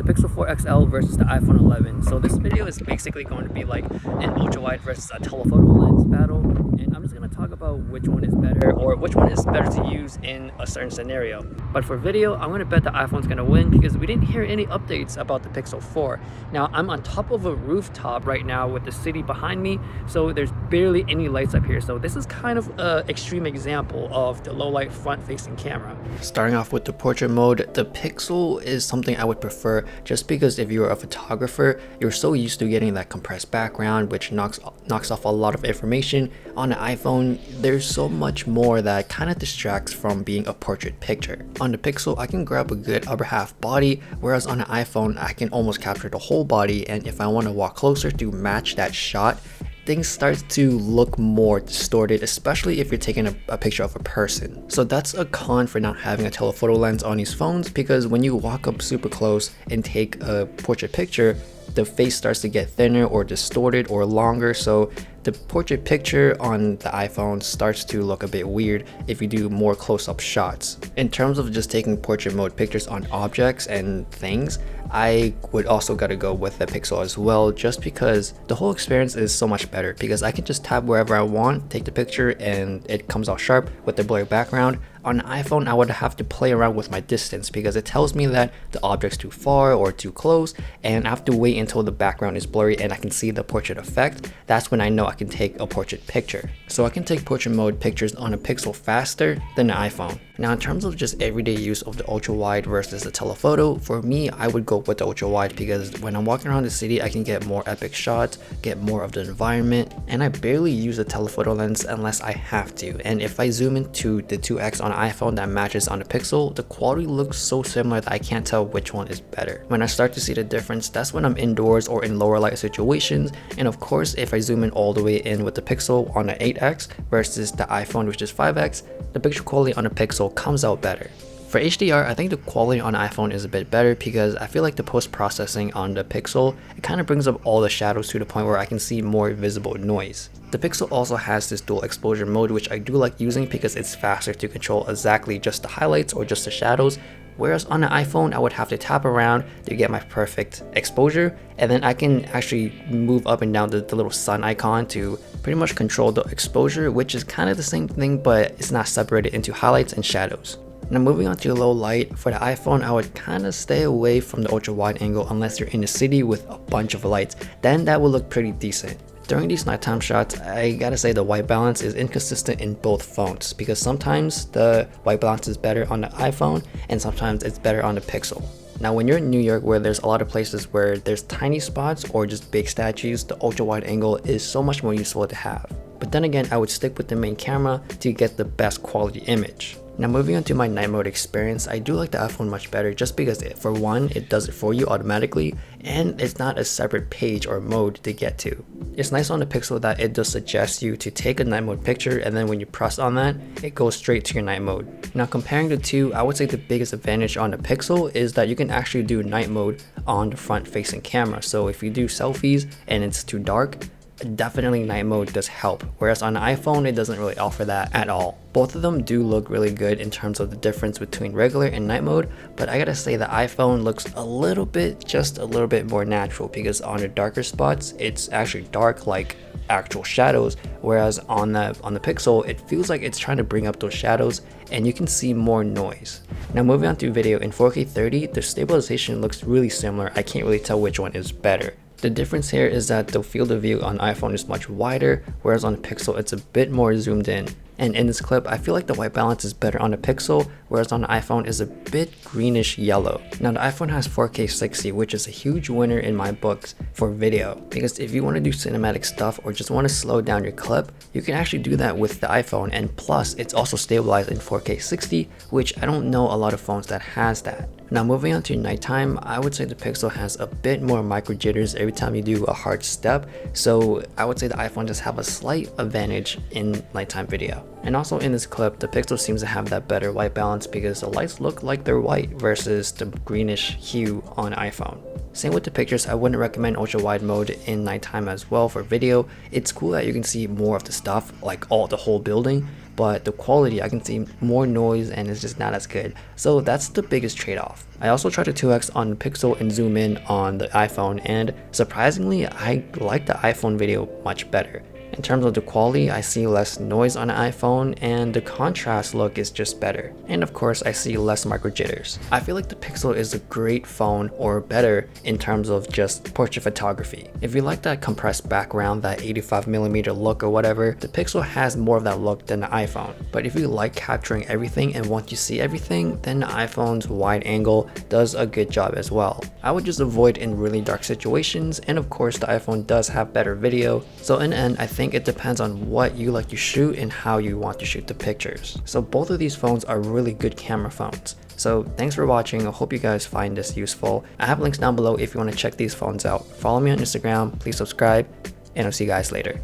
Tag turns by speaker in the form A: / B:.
A: Pixel 4 XL versus the iPhone 11. So this video is basically going to be like an ultra wide versus a telephoto lens battle, and I'm just going to talk about which one is better or which one is better to use in a certain scenario. But for video, I'm going to bet the iPhone's going to win because we didn't hear any updates about the Pixel 4. Now I'm on top of a rooftop right now with the city behind me, so there's barely any lights up here. So this is kind of an extreme example of the low light front facing camera. Starting off with the portrait mode, the Pixel is something I would prefer just because if you're a photographer, you're so used to getting that compressed background which knocks off a lot of information. On an iPhone, there's so much more that kind of distracts from being a portrait picture. On the Pixel, I can grab a good upper half body, whereas on an iPhone, I can almost capture the whole body, and if I want to walk closer to match that shot, things start to look more distorted, especially if you're taking a picture of a person. So that's a con for not having a telephoto lens on these phones, because when you walk up super close and take a portrait picture, the face starts to get thinner or distorted or longer, so the portrait picture on the iPhone starts to look a bit weird if you do more close-up shots. In terms of just taking portrait mode pictures on objects and things, I would also gotta go with the Pixel as well, just because the whole experience is so much better, because I can just tap wherever I want, take the picture, and it comes out sharp with the blurry background. On an iPhone, I would have to play around with my distance because it tells me that the object's too far or too close, and I have to wait until the background is blurry and I can see the portrait effect. That's when I know I can take a portrait picture. So I can take portrait mode pictures on a Pixel faster than an iPhone. Now in terms of just everyday use of the ultra wide versus the telephoto, for me, I would go with the ultra wide because when I'm walking around the city, I can get more epic shots, get more of the environment, and I barely use a telephoto lens unless I have to. And if I zoom into the 2x on iPhone that matches on the Pixel, the quality looks so similar that I can't tell which one is better. When I start to see the difference, that's when I'm indoors or in lower light situations, and of course if I zoom in all the way in with the Pixel on the 8x versus the iPhone which is 5x, the picture quality on the Pixel comes out better. For HDR, I think the quality on iPhone is a bit better because I feel like the post-processing on the Pixel, it kind of brings up all the shadows to the point where I can see more visible noise. The Pixel also has this dual exposure mode which I do like using because it's faster to control exactly just the highlights or just the shadows, whereas on an iPhone I would have to tap around to get my perfect exposure, and then I can actually move up and down the little sun icon to pretty much control the exposure, which is kind of the same thing but it's not separated into highlights and shadows. Now moving on to low light, for the iPhone I would kind of stay away from the ultra wide angle unless you're in the city with a bunch of lights, then that will look pretty decent. During these nighttime shots, I gotta say the white balance is inconsistent in both phones because sometimes the white balance is better on the iPhone and sometimes it's better on the Pixel. Now when you're in New York where there's a lot of places where there's tiny spots or just big statues, the ultra wide angle is so much more useful to have. But then again, I would stick with the main camera to get the best quality image. Now moving on to my night mode experience, I do like the iPhone much better just because for one, it does it for you automatically and it's not a separate page or mode to get to. It's nice on the Pixel that it does suggest you to take a night mode picture, and then when you press on that, it goes straight to your night mode. Now comparing the two, I would say the biggest advantage on the Pixel is that you can actually do night mode on the front facing camera. So if you do selfies and it's too dark, definitely night mode does help, whereas on the iPhone it doesn't really offer that at all. Both of them do look really good in terms of the difference between regular and night mode, but I gotta say the iPhone looks just a little bit more natural because on the darker spots it's actually dark like actual shadows, whereas on the Pixel it feels like it's trying to bring up those shadows and you can see more noise. Now moving on to video, in 4K 30 the stabilization looks really similar. I can't really tell which one is better. The difference here is that the field of view on iPhone is much wider, whereas on the Pixel it's a bit more zoomed in. And in this clip, I feel like the white balance is better on the Pixel, whereas on the iPhone is a bit greenish yellow. Now the iPhone has 4K 60, which is a huge winner in my books for video, because if you want to do cinematic stuff or just want to slow down your clip, you can actually do that with the iPhone, and plus it's also stabilized in 4K 60, which I don't know a lot of phones that has that. Now moving on to nighttime, I would say the Pixel has a bit more micro jitters every time you do a hard step, so I would say the iPhone just have a slight advantage in nighttime video. And also in this clip, the Pixel seems to have that better white balance because the lights look like they're white versus the greenish hue on iPhone. Same with the pictures, I wouldn't recommend ultra wide mode in nighttime as well for video. It's cool that you can see more of the stuff, like the whole building, but the quality, I can see more noise and it's just not as good. So that's the biggest trade-off. I also tried to 2x on the Pixel and zoom in on the iPhone, and surprisingly, I like the iPhone video much better. In terms of the quality, I see less noise on the iPhone and the contrast look is just better. And of course, I see less micro jitters. I feel like the Pixel is a great phone, or better, in terms of just portrait photography. If you like that compressed background, that 85mm look or whatever, the Pixel has more of that look than the iPhone. But if you like capturing everything and want to see everything, then the iPhone's wide angle does a good job as well. I would just avoid in really dark situations, and of course the iPhone does have better video. So in the end, I think it depends on what you like to shoot and how you want to shoot the pictures. So both of these phones are really good camera phones. So thanks for watching. I hope you guys find this useful. I have links down below if you want to check these phones out. Follow me on Instagram, please subscribe, and I'll see you guys later.